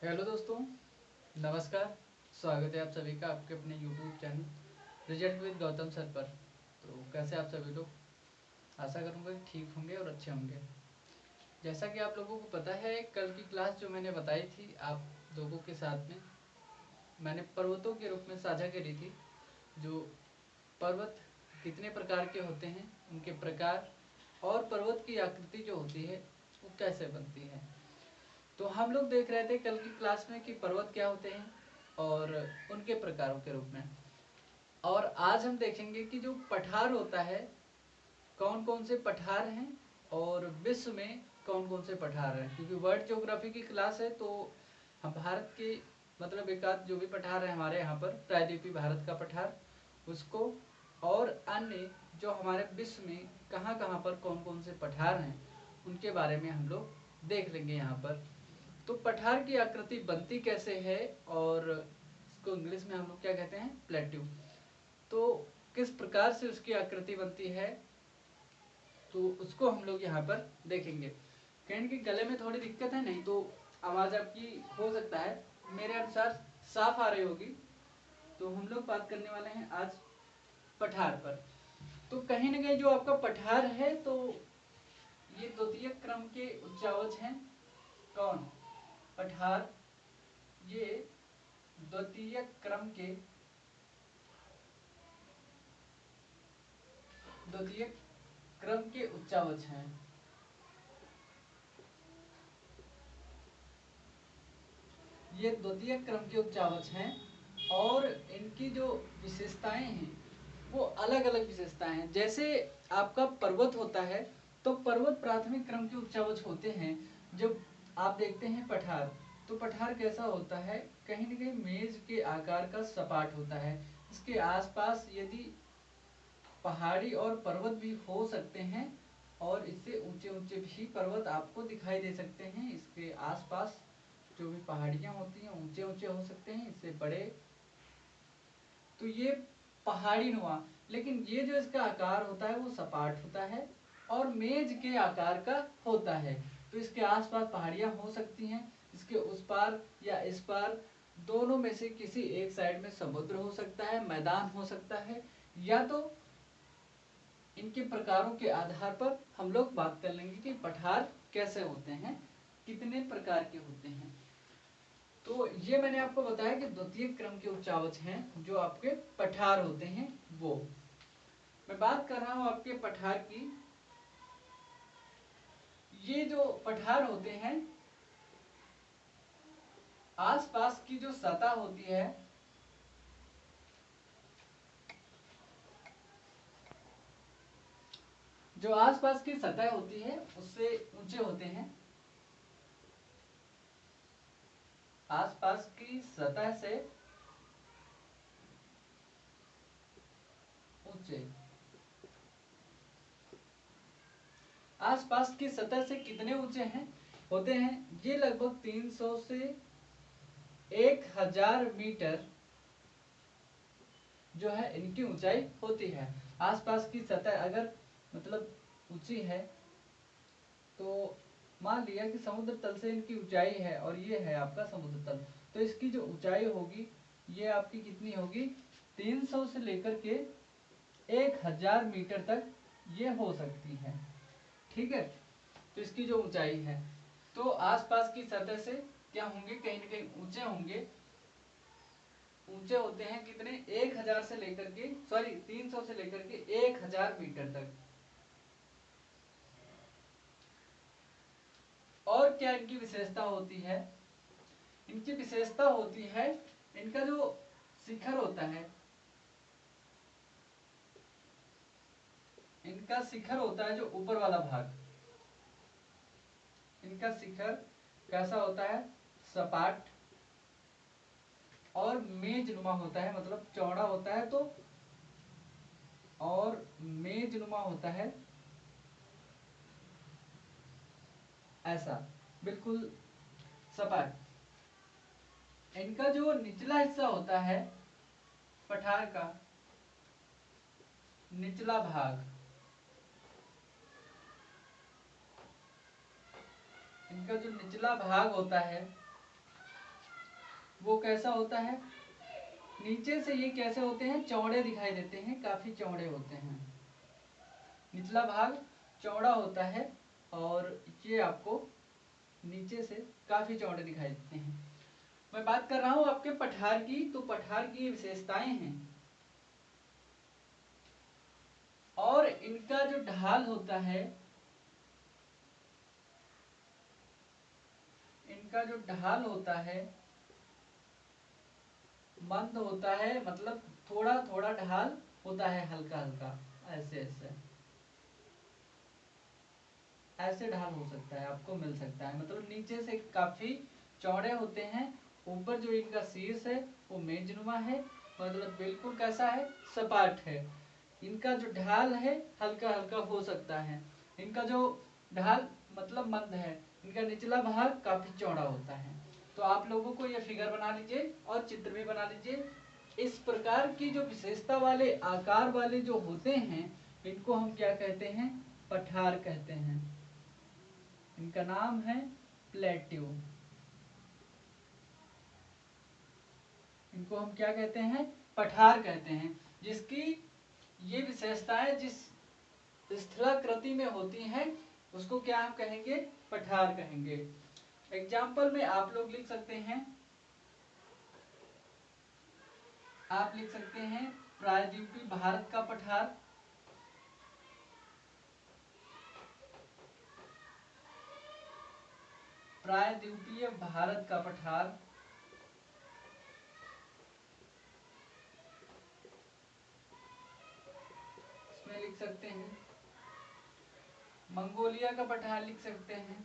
Hello दोस्तों, नमस्कार। स्वागत है आप सभी का आपके अपने YouTube channel result with Gautam sir पर। तो कैसे आप सभी लोग? आशा करूँगा कि ठीक होंगे और अच्छे होंगे। जैसा कि आप लोगों को पता है, कल की क्लास जो मैंने बताई थी आप लोगों के साथ में, मैंने पर्वतों के रूप में साझा करी थी। जो पर्वत कितने प्रकार के होते हैं, उनके प्रकार और पर्वत की आकृति जो होती है वो कैसे बनती है। तो हम लोग देख रहे थे कल की क्लास में कि पर्वत क्या होते हैं और उनके प्रकारों के रूप में। और आज हम देखेंगे कि जो पठार होता है, कौन कौन से पठार हैं और विश्व में कौन कौन से पठार हैं। क्योंकि वर्ल्ड ज्योग्राफी की क्लास है तो हम भारत के मतलब एक आध जो भी पठार है हमारे यहाँ पर, प्रायद्वीपीय भारत का पठार, उसको और अन्य जो हमारे विश्व में कहाँ कहाँ पर कौन कौन से पठार हैं उनके बारे में हम लोग देख लेंगे यहाँ पर। तो पठार की आकृति बनती कैसे है और इसको इंग्लिश में हम लोग क्या कहते हैं, प्लेट्यू। तो किस प्रकार से उसकी आकृति बनती है तो उसको हम लोग यहाँ पर देखेंगे। कहीं कि गले में थोड़ी दिक्कत है, नहीं तो आवाज आपकी हो सकता है मेरे अनुसार साफ आ रही होगी। तो हम लोग बात करने वाले हैं आज पठार पर। तो कहीं ना कहीं जो आपका पठार है तो ये द्वितीय क्रम के उच्चावच हैं। कौन? पठार। ये द्वितीय क्रम के द्वितीय क्रम के उच्चावच हैं। ये द्वितीय क्रम के उच्चावच हैं और इनकी जो विशेषताएं हैं वो अलग अलग विशेषताएं हैं। जैसे आपका पर्वत होता है तो पर्वत प्राथमिक क्रम के उच्चावच होते हैं। जब आप देखते हैं पठार, तो पठार कैसा होता है, कहीं न कहीं मेज के आकार का सपाट होता है। इसके आसपास यदि पहाड़ी और पर्वत भी हो सकते हैं और इससे ऊंचे ऊंचे भी पर्वत आपको दिखाई दे सकते हैं। इसके आसपास जो भी पहाड़ियां होती हैं ऊंचे ऊंचे हो सकते हैं, इससे बड़े। तो ये पहाड़ी नुमा, लेकिन ये जो इसका आकार होता है वो सपाट होता है और मेज के आकार का होता है। तो इसके आसपास पहाड़ियां हो सकती हैं, इसके उस पार या इस पार दोनों में से किसी एक साइड में समुद्र हो सकता है, मैदान हो सकता है, या तो इनके प्रकारों के आधार पर हम लोग बात कर लेंगे कि पठार कैसे होते हैं, कितने प्रकार के होते हैं। तो ये मैंने आपको बताया कि द्वितीय क्रम के उच्चावच हैं जो आपके पठार होते हैं। वो मैं बात कर रहा हूं आपके पठार की। ये जो पठार होते हैं, आसपास की जो सतह होती है, जो आसपास की सतह होती है उससे ऊंचे होते हैं। आसपास की सतह से ऊंचे। आसपास की सतह से कितने ऊंचे हैं होते हैं? ये लगभग 300 से 1000 मीटर जो है इनकी ऊंचाई होती है। आसपास की सतह अगर मतलब ऊंची है तो मान लिया कि समुद्र तल से इनकी ऊंचाई है और ये है आपका समुद्र तल, तो इसकी जो ऊंचाई होगी ये आपकी कितनी होगी? 300 से लेकर के 1000 मीटर तक ये हो सकती है। ठीक है, तो इसकी जो ऊंचाई है, तो आसपास की सतह से क्या होंगे, कहीं ना कहीं ऊंचे होंगे। ऊंचे होते हैं कितने? 1000 से लेकर के 300 से लेकर के 1000 मीटर तक। और क्या इनकी विशेषता होती है? इनकी विशेषता होती है इनका जो शिखर होता है, इनका शिखर होता है जो ऊपर वाला भाग, इनका शिखर कैसा होता है? सपाट और मेजनुमा होता है, मतलब चौड़ा होता है तो, और मेजनुमा होता है ऐसा, बिल्कुल सपाट। इनका जो निचला हिस्सा होता है पठार का, निचला भाग, इनका जो निचला भाग होता है वो कैसा होता है, नीचे से ये कैसे होते हैं, चौड़े दिखाई देते हैं, काफी चौड़े होते हैं, निचला भाग चौड़ा होता है और ये आपको नीचे से काफी चौड़े दिखाई देते हैं। मैं बात कर रहा हूं आपके पठार की, तो पठार की विशेषताएं हैं और इनका जो ढाल होता है, इनका जो ढाल होता है मंद होता है, मतलब थोड़ा थोड़ा ढाल होता है, हल्का हल्का, ऐसे ऐसे ऐसे ढाल हो सकता है, आपको मिल सकता है। मतलब नीचे से काफी चौड़े होते हैं, ऊपर जो इनका शीर्ष है वो मेजनुमा है, मतलब बिल्कुल कैसा है, सपाट है। इनका जो ढाल है हल्का हल्का हो सकता है, इनका जो ढाल मतलब मंद है, इनका निचला भाग काफी चौड़ा होता है। तो आप लोगों को ये फिगर बना लीजिए और चित्र भी बना लीजिए। इस प्रकार की जो विशेषता वाले आकार वाले जो होते हैं, इनको हम क्या कहते हैं, पठार कहते हैं। इनका नाम है प्लेट्यू। इनको हम क्या कहते हैं, पठार कहते हैं। जिसकी ये विशेषताएं जिस स्थलाकृति में होती हैं उसको क्या हम कहेंगे, पठार कहेंगे। एग्जाम्पल में आप लोग लिख सकते हैं, आप लिख सकते हैं प्रायद्वीपीय भारत का पठार, प्रायद्वीपीय भारत का पठार, इसमें लिख सकते हैं मंगोलिया का पठार, लिख सकते हैं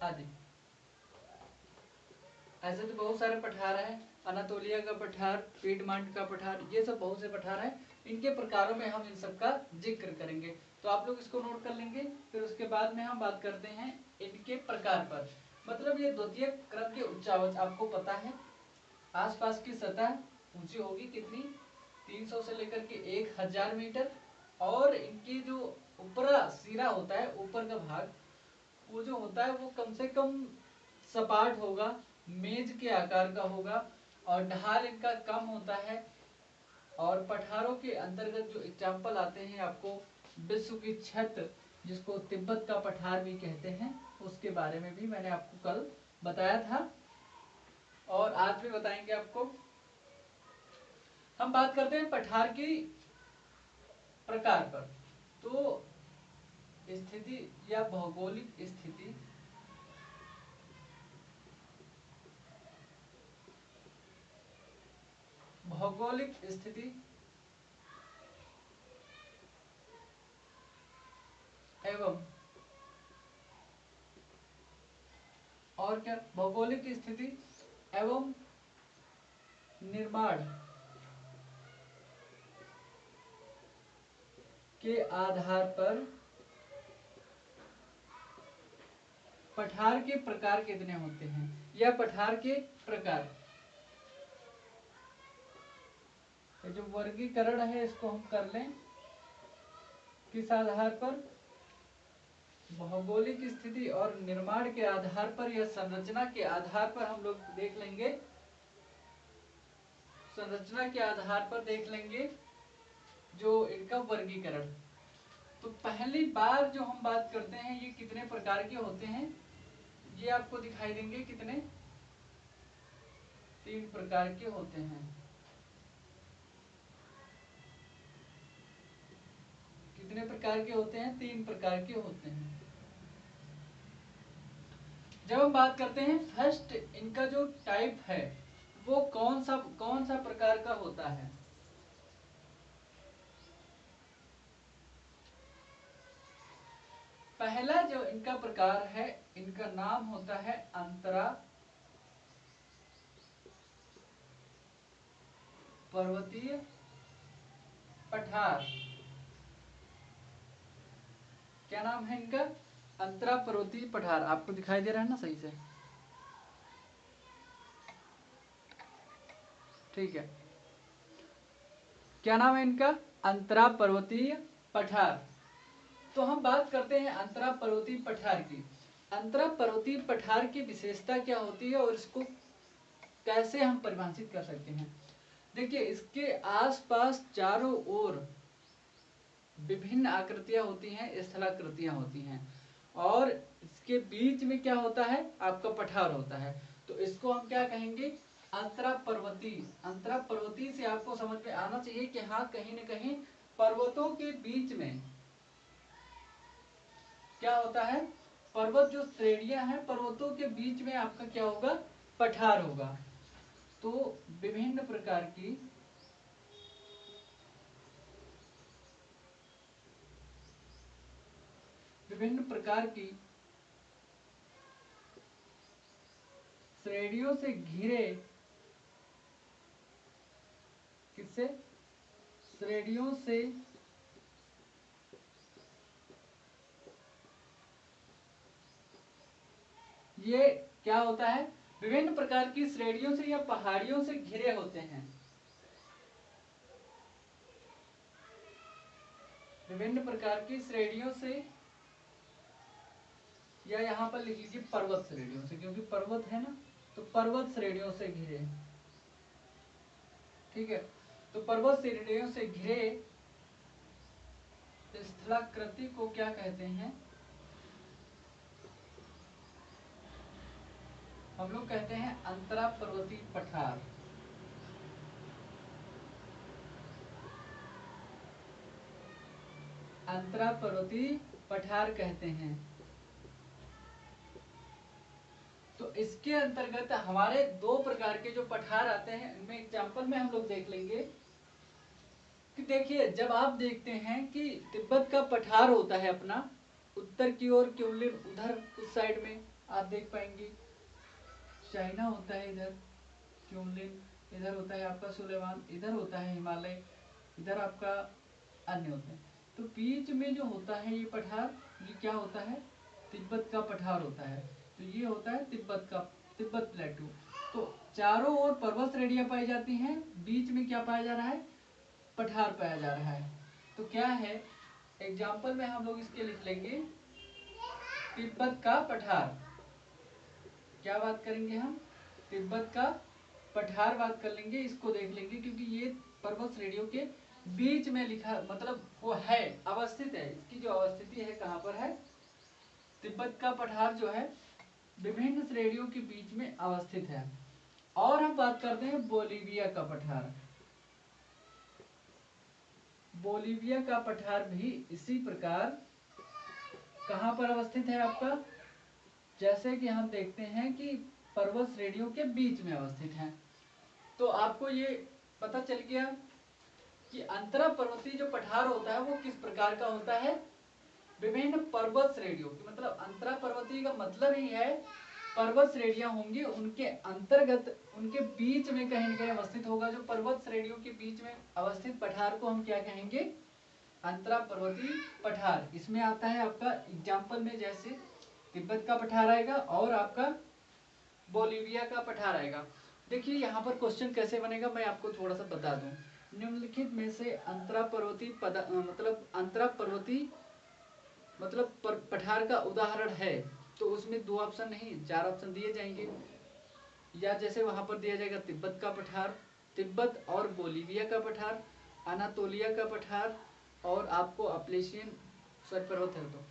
आदि। ऐसे तो बहुत सारे पठार हैं, अनातोलिया का पठार, पीडमांट का पठार, ये सब बहुत से पठार हैं। इनके प्रकारों में हम इन सब का जिक्र करेंगे, तो आप लोग इसको नोट कर लेंगे। फिर उसके बाद में हम बात करते हैं इनके प्रकार पर। मतलब ये द्वितीय क्रम के उच्चावच, आपको पता है आसपास की सतह ऊंची होगी कितनी, 300 से लेकर के 1000 मीटर, और इनकी जो ऊपरा सिरा होता है, ऊपर का भाग वो जो होता है वो कम से कम सपाट होगा, मेज के आकार का होगा, और ढाल इनका कम होता है। और पठारों के अंतर्गत जो एग्जाम्पल आते हैं आपको, विश्व की छत जिसको तिब्बत का पठार भी कहते हैं, उसके बारे में भी मैंने आपको कल बताया था और आज भी बताएंगे आपको। हम बात करते हैं पठार की प्रकार पर। तो स्थिति या भौगोलिक स्थिति, भौगोलिक स्थिति एवं और क्या, भौगोलिक स्थिति एवं निर्माण के आधार पर पठार के प्रकार कितने होते हैं, या पठार के प्रकार, जो वर्गीकरण है इसको हम कर लें। किस आधार पर, भौगोलिक स्थिति और निर्माण के आधार पर या संरचना के आधार पर हम लोग देख लेंगे, संरचना के आधार पर देख लेंगे जो इनका वर्गीकरण। तो पहली बार जो हम बात करते हैं ये कितने प्रकार के होते हैं, ये आपको दिखाई देंगे कितने, 3 प्रकार के होते हैं। कितने प्रकार के होते हैं, 3 प्रकार के होते हैं। जब हम बात करते हैं फर्स्ट, इनका जो टाइप है वो कौन सा प्रकार का होता है, पहला जो इनका प्रकार है इनका नाम होता है अंतरा पर्वतीय पठार। क्या नाम है इनका, अंतरा पर्वतीय पठार। आपको दिखाई दे रहा है ना सही से, ठीक है। क्या नाम है इनका, अंतरा पर्वतीय पठार। तो हम बात करते हैं अंतरा पर्वतीय पठार की। अंतरा पर्वतीय पठार की विशेषता क्या होती है और इसको कैसे हम परिभाषित कर सकते हैं। देखिए, इसके आसपास चारों ओर विभिन्न आकृतियां होती हैं, स्थलाकृतियां होती हैं, और इसके बीच में क्या होता है, आपका पठार होता है। तो इसको हम क्या कहेंगे, अंतरा पर्वतीय। अंतरा पर्वतीय से आपको समझ में आना चाहिए कि हाँ, कहीं न कहीं पर्वतों के बीच में क्या होता है, पर्वत जो श्रेणियां हैं, पर्वतों के बीच में आपका क्या होगा, पठार होगा। तो विभिन्न प्रकार की श्रेणियों से घिरे, किससे, श्रेणियों से ये क्या होता है, विभिन्न प्रकार की श्रेणियों से या पहाड़ियों से घिरे होते हैं। विभिन्न प्रकार की श्रेणियों से, या यहाँ पर लिख लीजिए पर्वत श्रेणियों से, क्योंकि पर्वत है ना, तो पर्वत श्रेणियों से घिरे। ठीक है, तो पर्वत श्रेणियों से घिरे स्थलाकृति को क्या कहते हैं, हम लोग कहते हैं अंतरा पर्वतीय पठार। अंतरा पर्वतीय पठार कहते हैं। तो इसके अंतर्गत हमारे दो प्रकार के जो पठार आते हैं, इनमें एग्जाम्पल में हम लोग देख लेंगे कि देखिए, जब आप देखते हैं कि तिब्बत का पठार होता है अपना, उत्तर की ओर क्योंलिन उधर उस साइड में आप देख पाएंगे, चाइना होता है इधर, क्योंलिन इधर होता है आपका सुलेमान, इधर होता है हिमालय, इधर आपका अन्य होते हैं। तो बीच में जो होता है ये पठार, ये क्या होता है, तिब्बत का पठार होता है। तो ये होता है तिब्बत प्लेटू। तो चारों ओर पर्वत श्रेणियां पाई जाती हैं, बीच में क्या पाया जा रहा है, पठार पाया जा रहा है। तो क्या है, एग्जाम्पल में हम लोग इसके लिख लेंगे तिब्बत का पठार। क्या बात करेंगे हम, तिब्बत का पठार बात कर लेंगे, इसको देख लेंगे, क्योंकि ये पर्वत श्रेणियों के बीच में लिखा, मतलब वो है, अवस्थित है, इसकी जो अवस्थिति है कहाँ पर है, तिब्बत का पठार जो है विभिन्न श्रेणियों के बीच में अवस्थित है। और हम बात करते हैं बोलीविया का पठार। बोलीविया का पठार भी इसी प्रकार कहां पर अवस्थित है आपका, जैसे कि हम देखते हैं कि पर्वत श्रेणियों के बीच में अवस्थित है। तो आपको ये पता चल गया कि अंतरा पर्वतीय जो पठार होता है वो किस प्रकार का होता है, विभिन्न पर्वत श्रेणियों की, मतलब अंतरा पर्वतीय का मतलब ही है पर्वत श्रेणियां होंगी, उनके अंतर्गत, उनके बीच में कहीं न कहीं अवस्थित होगा। जो पर्वत श्रेणियों के बीच में अवस्थित पठार को हम क्या कहेंगे, अंतरा पर्वतीय पठार। इसमें आता है आपका एग्जाम्पल में, जैसे तिब्बत का पठार आएगा और आपका बोलीविया का पठार आएगा। देखिए यहाँ पर क्वेश्चन कैसे बनेगा, मैं आपको थोड़ा सा बता दूं। निम्नलिखित में से अंतरा पर्वतीय मतलब अंतरा पर्वतीय मतलब पठार का उदाहरण है, तो उसमें 2 ऑप्शन नहीं 4 ऑप्शन दिए जाएंगे। या जैसे वहां पर दिया जाएगा तिब्बत का पठार, तिब्बत और बोलीविया का पठार, अनातोलिया का पठार, और आपको अपलेशियन स्वर्ग पर्वत है तो,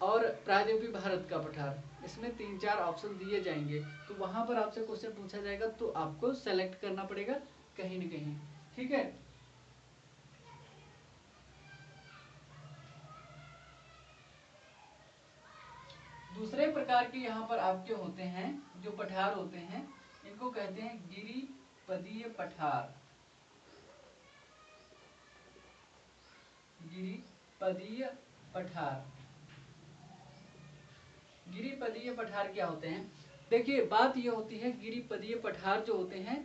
और प्रायद्वीपीय भारत का पठार। इसमें 3-4 ऑप्शन दिए जाएंगे। तो वहां पर आपसे क्वेश्चन पूछा जाएगा, तो आपको सेलेक्ट करना पड़ेगा कहीं न कहीं। ठीक है, दूसरे प्रकार के यहाँ पर आपके होते हैं जो पठार होते हैं, इनको कहते हैं गिरिपदीय पठार। गिरिपदीय पठार। गिरिपदीय पठार क्या होते हैं, देखिए बात ये होती है, गिरिपदीय पठार जो होते हैं,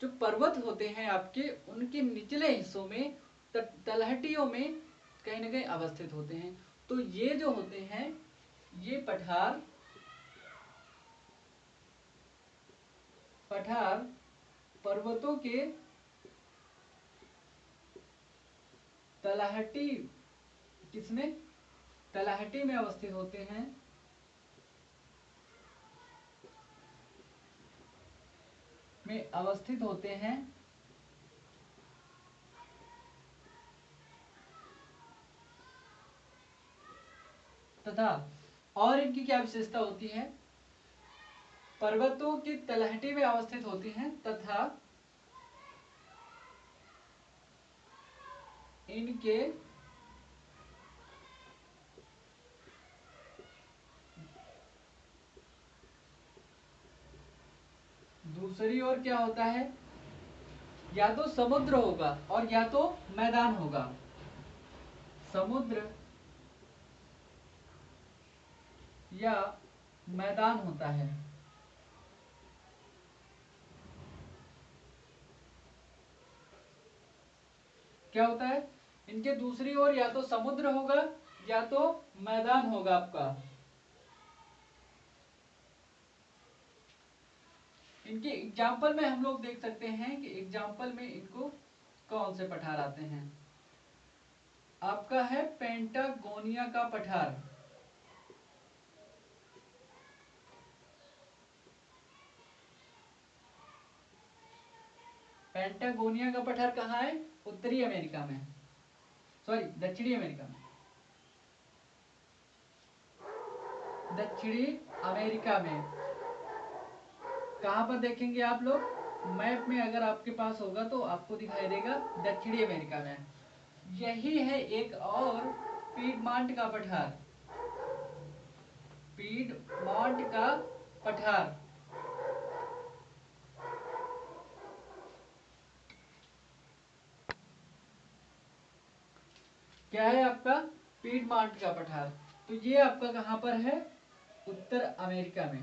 जो पर्वत होते हैं आपके, उनके निचले हिस्सों में, तलहटियों में कहीं न कहीं अवस्थित होते हैं। तो ये जो होते हैं, ये पठार पर्वतों के तलहटी, किसमें, तलहटी में अवस्थित होते हैं, तथा और इनकी क्या विशेषता होती है, पर्वतों की तलहटी में अवस्थित होती हैं तथा इनके दूसरी ओर क्या होता है, या तो समुद्र होगा और या तो मैदान होगा। समुद्र या मैदान होता है। क्या होता है, इनके दूसरी ओर या तो समुद्र होगा या तो मैदान होगा आपका। इनके एग्जाम्पल में हम लोग देख सकते हैं कि एग्जाम्पल में इनको कौन से पठार आते हैं। आपका है पेंटागोनिया का पठार। पेंटागोनिया का पठार कहाँ है, उत्तरी अमेरिका में, सॉरी दक्षिणी अमेरिका में, दक्षिणी अमेरिका में। कहां पर देखेंगे आप लोग, मैप में अगर आपके पास होगा तो आपको दिखाई देगा दक्षिणी अमेरिका में। यही है एक और पीडमॉन्ट का पठार, पीडमॉन्ट का पठार। क्या है आपका, पीडमॉन्ट का पठार। तो ये आपका कहां पर है, उत्तर अमेरिका में।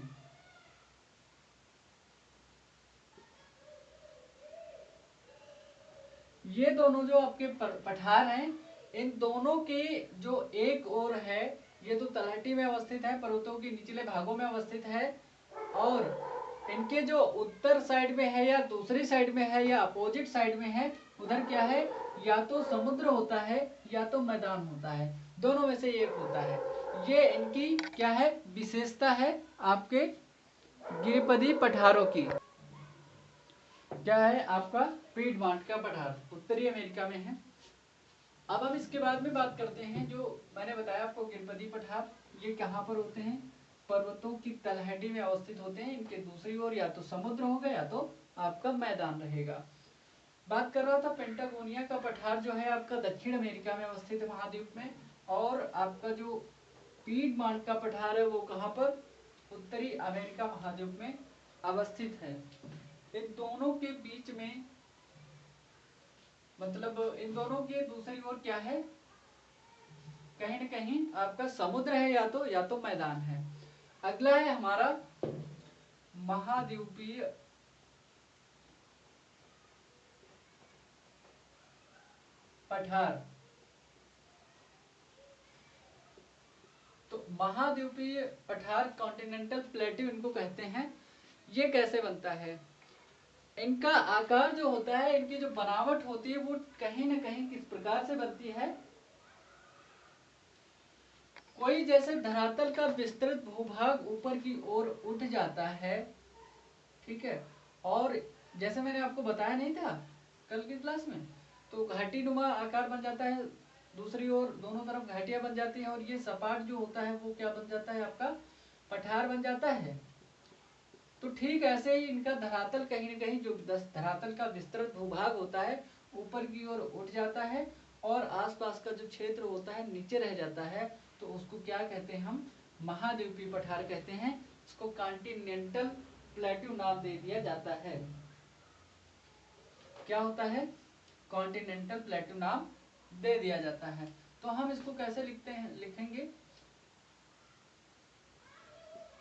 ये दोनों जो आपके पठार हैं, इन दोनों के जो एक ओर है, ये तो तलहटी में अवस्थित है, पर्वतों के निचले भागों में अवस्थित है, और इनके जो उत्तर साइड में है या दूसरी साइड में है या अपोजिट साइड में है, उधर क्या है, या तो समुद्र होता है या तो मैदान होता है, दोनों में से एक होता है। ये इनकी क्या है, विशेषता है आपके गिरिपदी पठारों की। क्या है आपका, पीडमॉन्ट का पठार उत्तरी अमेरिका में है। अब हम इसके बाद में बात करते हैं, जो मैंने बताया आपको गिरिपदी पठार, ये कहाँ पर होते हैं, पर्वतों की तलहटी में अवस्थित होते हैं। इनके दूसरी ओर या तो समुद्र होगा या तो आपका मैदान रहेगा। बात कर रहा था पेंटागोनिया का पठार जो है आपका दक्षिण अमेरिका में अवस्थित है, महाद्वीप में, और आपका जो पीडमॉन्ट का पठार है वो कहाँ पर, उत्तरी अमेरिका महाद्वीप में अवस्थित है। इन दोनों के बीच में, मतलब इन दोनों के दूसरी ओर क्या है, कहीं न कहीं आपका समुद्र है या तो मैदान है। अगला है हमारा महाद्वीपीय पठार। तो महाद्वीपीय पठार, कॉन्टिनेंटल प्लेट्यू इनको कहते हैं। ये कैसे बनता है, इनका आकार जो होता है, इनकी जो बनावट होती है, वो कहीं न कहीं किस प्रकार से बनती है, कोई जैसे धरातल का विस्तृत भूभाग ऊपर की ओर उठ जाता है, ठीक है, और जैसे मैंने आपको बताया नहीं था कल की क्लास में, तो घाटीनुमा आकार बन जाता है, दूसरी ओर दोनों तरफ घाटियां बन जाती हैं, और ये सपाट जो होता है वो क्या बन जाता है, आपका पठार बन जाता है। तो ठीक ऐसे ही इनका धरातल कहीं न कहीं, जो धरातल का विस्तृत भूभाग होता है, ऊपर की ओर उठ जाता है, और आसपास का जो क्षेत्र होता है नीचे रह जाता है। तो उसको क्या कहते हैं, हम महाद्वीपीय पठार कहते हैं। इसको कॉन्टिनेंटल प्लेट्यू नाम दे दिया जाता है। क्या होता है, कॉन्टिनेंटल प्लेट्यू नाम दे दिया जाता है। तो हम इसको कैसे लिखते हैं, लिखेंगे,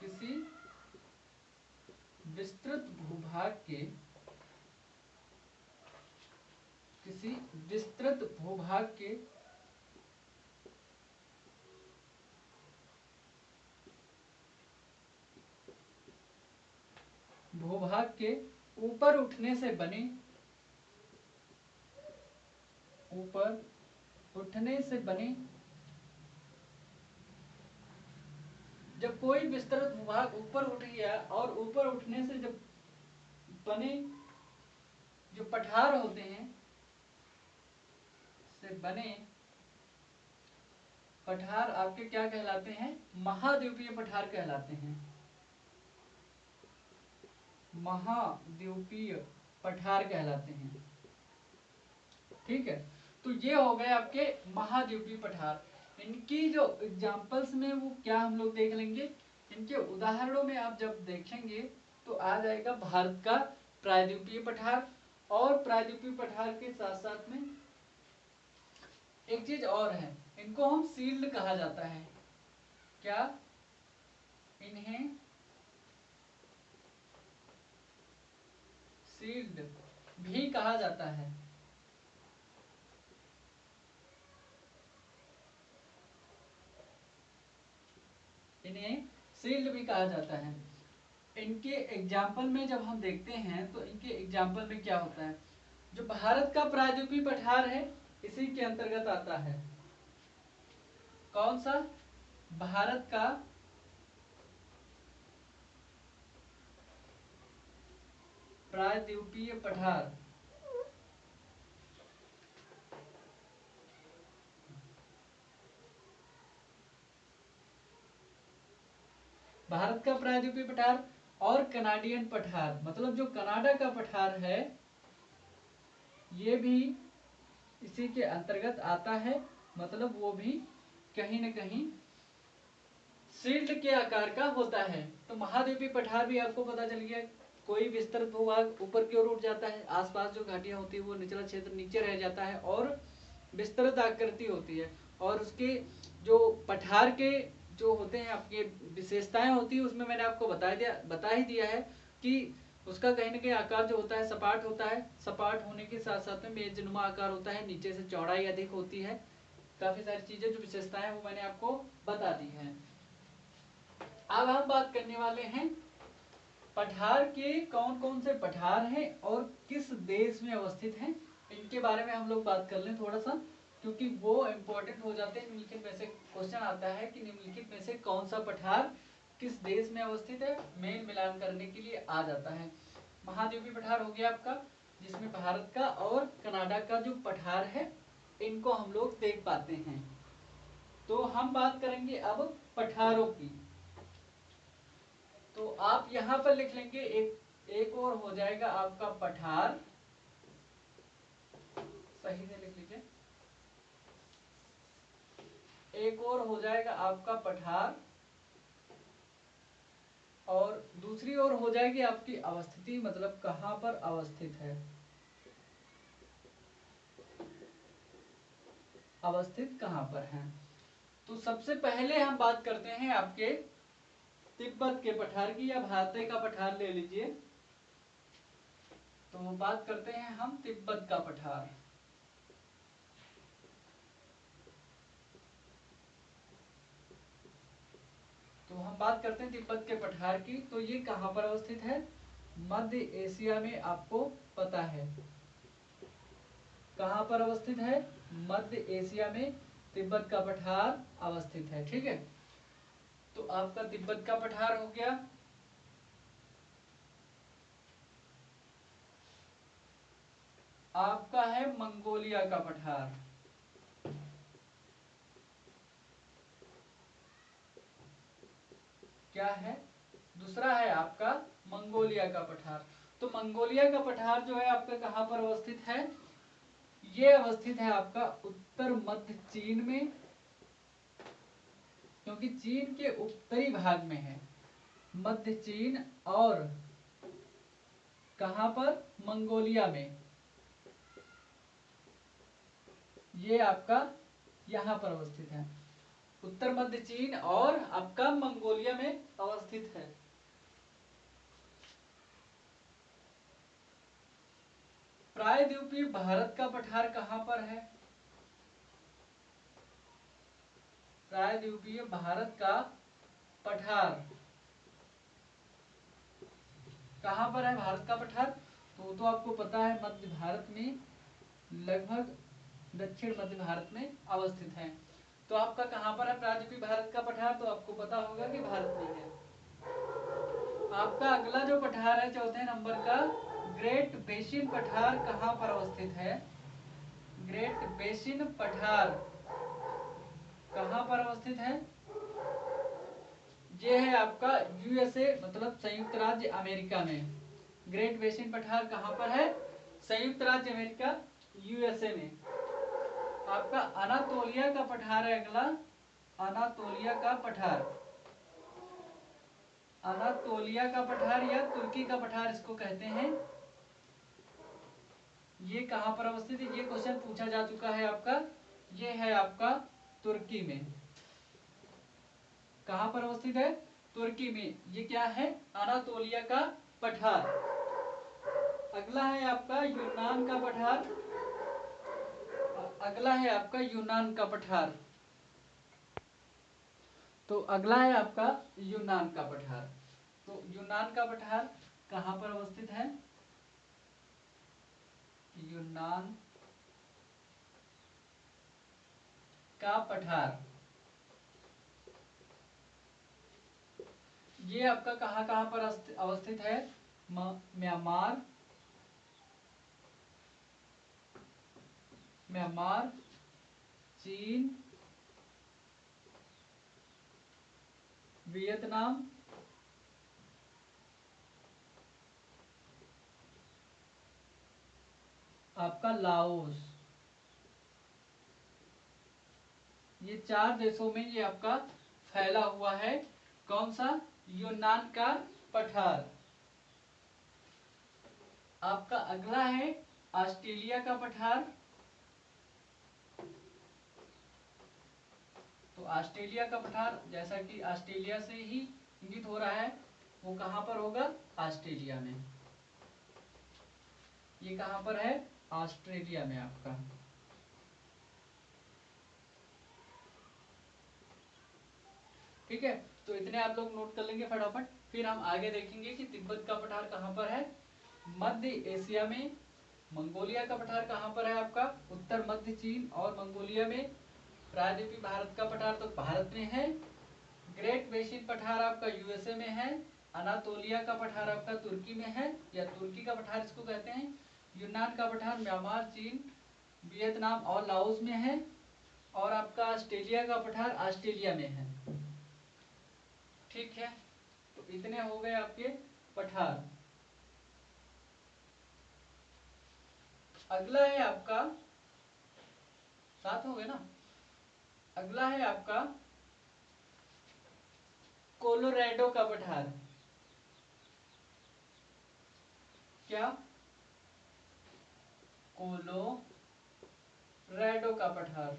किसी विस्तृत भूभाग के, किसी विस्तृत भूभाग के ऊपर उठने से बने, ऊपर उठने से बने जब कोई विस्तृत भूभाग ऊपर उठ गया और ऊपर उठने से जब बने जो पठार होते हैं से बने पठार आपके क्या कहलाते हैं? महाद्वीपीय पठार कहलाते हैं। महाद्वीपीय पठार कहलाते हैं। ठीक है, तो ये हो गए आपके महाद्वीपीय पठार। इनकी जो एग्जाम्पल्स में वो क्या हम लोग देख लेंगे, इनके उदाहरणों में आप जब देखेंगे तो आ जाएगा भारत का प्रायद्वीपीय पठार। और प्रायद्वीपीय पठार के साथ साथ में एक चीज और है, इनको हम सील्ड कहा जाता है। क्या? इन्हें सील्ड भी कहा जाता है। इन्हें सील्ड भी कहा जाता है। इनके एग्जाम्पल में जब हम देखते हैं तो इनके एग्जाम्पल में क्या होता है, जो भारत का प्रायद्वीपीय पठार है इसी के अंतर्गत आता है। कौन सा? भारत का प्रायद्वीपीय पठार। भारत का प्रायद्वीपीय पठार और कनाडियन पठार, मतलब जो कनाडा का पठार है ये भी इसी के अंतर्गत आता है। मतलब वो भी कहीं न कहीं शील्ड के आकार का होता है। तो महाद्वीपीय पठार भी आपको पता चल गया, कोई विस्तृत भूभाग ऊपर की ओर उठ जाता है, आसपास जो घाटियां होती है वो निचला क्षेत्र नीचे रह जाता है और विस्तृत आकृति होती है। और उसके जो पठार के जो होते हैं आपके विशेषताएं होती है, उसमें मैंने आपको बता ही दिया है कि उसका कहीं ना कहीं आकार जो होता है सपाट होता है। सपाट होने के साथ साथ में मेजनुमा आकार होता है, नीचे से चौड़ाई अधिक होती है। काफी सारी चीजें जो विशेषताएं हैं वो मैंने आपको बता दी हैं। अब हम बात करने वाले हैं पठार के कौन कौन से पठार हैं और किस देश में अवस्थित हैं, इनके बारे में हम लोग बात कर लें थोड़ा सा, क्योंकि वो इम्पोर्टेंट हो जाते हैं। निम्नलिखित में से क्वेश्चन आता है कि निम्नलिखित में से कौन सा पठार किस देश में अवस्थित है, मेल मिलान करने के लिए आ जाता है। महाद्वीपीय पठार हो गया आपका, जिसमें भारत का और कनाडा का जो पठार है इनको हम लोग देख पाते हैं। तो हम बात करेंगे अब पठारों की। तो आप यहां पर लिख लेंगे एक और हो जाएगा आपका पठार, सही से लिख लीजिए। एक और हो जाएगा आपका पठार और दूसरी ओर हो जाएगी आपकी अवस्थिति, मतलब कहां पर अवस्थित है, अवस्थित कहां पर है। तो सबसे पहले हम बात करते हैं आपके तिब्बत के पठार की, या भारतीय का पठार ले लीजिए। तो बात करते हैं हम तिब्बत का पठार। तो हम बात करते हैं तिब्बत के पठार की। तो ये कहां पर अवस्थित है? मध्य एशिया में, आपको पता है कहां पर अवस्थित है, मध्य एशिया में तिब्बत का पठार अवस्थित है। ठीक है, तो आपका तिब्बत का पठार हो गया। आपका है मंगोलिया का पठार। क्या है? दूसरा है आपका मंगोलिया का पठार। तो मंगोलिया का पठार जो है आपका कहां पर अवस्थित है? ये अवस्थित है आपका उत्तर मध्य चीन में, क्योंकि चीन के उत्तरी भाग में है मध्य चीन, और कहां पर? मंगोलिया में। ये आपका यहां पर अवस्थित है, उत्तर मध्य चीन और आपका मंगोलिया में अवस्थित है। प्रायद्वीपीय भारत का पठार कहां पर है? प्रायद्वीपीय भारत का पठार कहां पर है? भारत का पठार तो आपको पता है मध्य भारत में, लगभग दक्षिण मध्य भारत में अवस्थित है। तो आपका कहाँ पर है प्रायद्वीपीय भारत का पठार, तो आपको पता होगा कि भारत में है। आपका अगला जो पठार है चौथे नंबर का, ग्रेट बेसिन पठार कहाँ पर अवस्थित है? ग्रेट बेसिन पठार कहाँ पर अवस्थित है? ये है आपका यूएसए, मतलब संयुक्त राज्य अमेरिका में। ग्रेट बेसिन पठार कहाँ पर है? संयुक्त राज्य अमेरिका, यूएसए में। आपका अनातोलिया का पठार है अगला, अनातोलिया का पठार। अनातोलिया का पठार या तुर्की का पठार इसको कहते हैं। ये कहां पर अवस्थित है? ये क्वेश्चन पूछा जा चुका है आपका। ये है आपका तुर्की में। कहां पर अवस्थित है? तुर्की में। ये क्या है? अनातोलिया का पठार। अगला है आपका यूनान का पठार। अगला है आपका यूनान का पठार। तो अगला है आपका यूनान का पठार। तो यूनान का पठार कहां पर अवस्थित है? यूनान का पठार ये आपका कहां कहां पर अवस्थित है? म्यांमार, म्यांमार, चीन, वियतनाम, आपका लाओस, ये 4 देशों में ये आपका फैला हुआ है। कौन सा? यूनान का पठार। आपका अगला है ऑस्ट्रेलिया का पठार। तो ऑस्ट्रेलिया का पठार, जैसा कि ऑस्ट्रेलिया से ही इंगित हो रहा है, वो कहां पर होगा? ऑस्ट्रेलिया में। ये कहां पर है? ऑस्ट्रेलिया में आपका। ठीक है, तो इतने आप लोग नोट कर लेंगे फटाफट। फिर हम आगे देखेंगे कि तिब्बत का पठार कहां पर है। मध्य एशिया में। मंगोलिया का पठार कहां पर है आपका? उत्तर मध्य चीन और मंगोलिया में। प्रायद्वीपीय भारत का पठार तो भारत में है। ग्रेट बेसिन पठार आपका यूएसए में है। अनातोलिया का पठार आपका तुर्की में है, या तुर्की का पठार इसको कहते हैं। यूनान का पठार म्यांमार, चीन, वियतनाम और लाओस में है। और आपका ऑस्ट्रेलिया का पठार ऑस्ट्रेलिया में है। ठीक है, तो इतने हो गए आपके पठार। अगला है आपका, 7 हो गए ना। अगला है आपका कोलोराडो का पठार। क्या? कोलोराडो का पठार।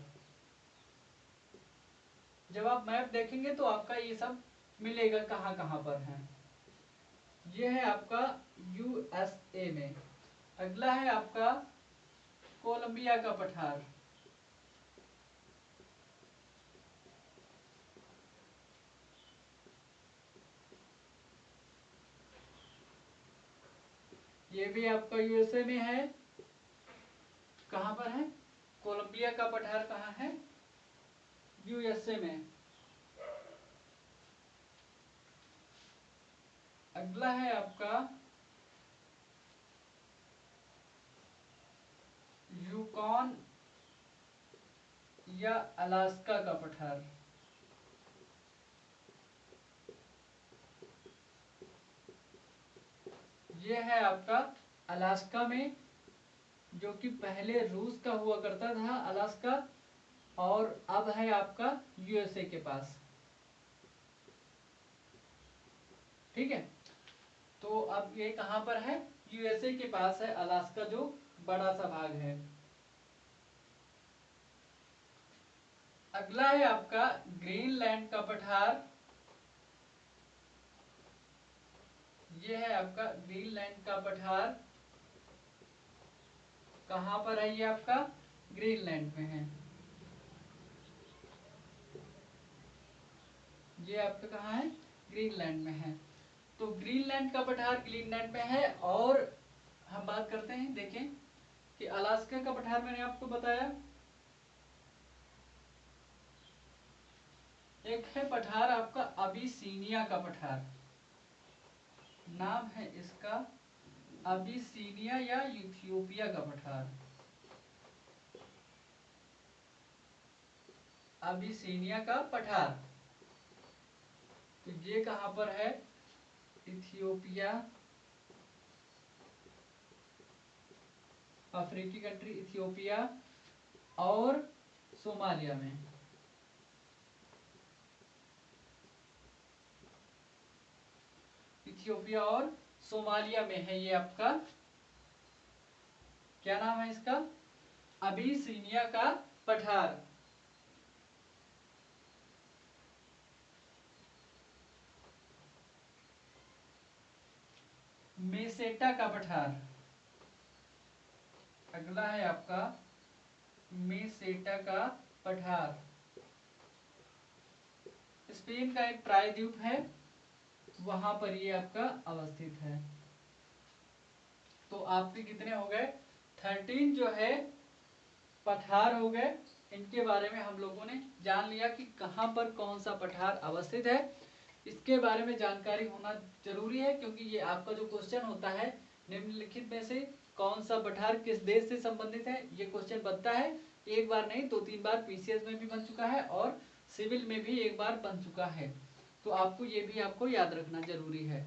जब आप मैप देखेंगे तो आपका ये सब मिलेगा कहां कहां पर है। ये है आपका यूएसए में। अगला है आपका कोलंबिया का पठार। ये भी आपका यूएसए में है। कहां पर है? कोलंबिया का पठार कहां है? यूएसए में। अगला है आपका यूकॉन या अलास्का का पठार। ये है आपका अलास्का में, जो कि पहले रूस का हुआ करता था अलास्का, और अब है आपका यूएसए के पास। ठीक है, तो अब ये कहां पर है? यूएसए के पास है अलास्का, जो बड़ा सा भाग है। अगला है आपका ग्रीनलैंड का पठार। ये है आपका ग्रीनलैंड का पठार। कहां पर है ये आपका? ग्रीनलैंड में है। ये आपका कहाँ है? ग्रीनलैंड में है। तो ग्रीनलैंड का पठार ग्रीनलैंड में है। और हम बात करते हैं, देखें कि अलास्का का पठार मैंने आपको बताया। एक है पठार आपका अबिसीनिया का पठार, नाम है इसका अबिसीनिया या इथियोपिया का पठार। अबिसीनिया का पठार, तो ये कहां पर है? इथियोपिया, अफ्रीकी कंट्री इथियोपिया और सोमालिया में। इथियोपिया और सोमालिया में है ये आपका, क्या नाम है इसका? अबिसीनिया का पठार। मेसेटा का पठार, अगला है आपका मेसेटा का पठार। स्पेन का एक प्रायद्वीप है, वहां पर ये आपका अवस्थित है। तो आपके कितने हो गए? 13 जो है पठार हो गए। इनके बारे में हम लोगों ने जान लिया कि कहां पर कौन सा पठार अवस्थित है। इसके बारे में जानकारी होना जरूरी है, क्योंकि ये आपका जो क्वेश्चन होता है निम्नलिखित में से कौन सा पठार किस देश से संबंधित है, ये क्वेश्चन बनता है। एक बार नहीं 2-3 बार पीसीएस में भी बन चुका है और सिविल में भी एक बार बन चुका है। तो आपको ये भी आपको याद रखना जरूरी है,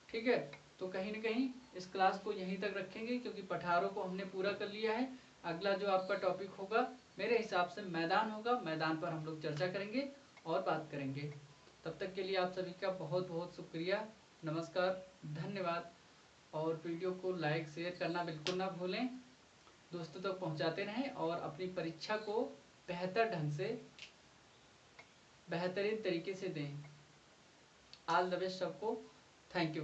ठीक है। तो कहीं ना कहीं इस क्लास को यहीं तक रखेंगे, क्योंकि पठारों को हमने पूरा कर लिया है। अगला जो आपका टॉपिक होगा मेरे हिसाब से मैदान होगा, मैदान पर हम लोग चर्चा करेंगे और बात करेंगे। तब तक के लिए आप सभी का बहुत बहुत शुक्रिया, नमस्कार, धन्यवाद। और वीडियो को लाइक शेयर करना बिल्कुल ना भूलें, दोस्तों तक पहुंचाते रहें और अपनी परीक्षा को बेहतर ढंग से बेहतरीन तरीके से दें। ऑल द बेस्ट सबको, थैंक यू।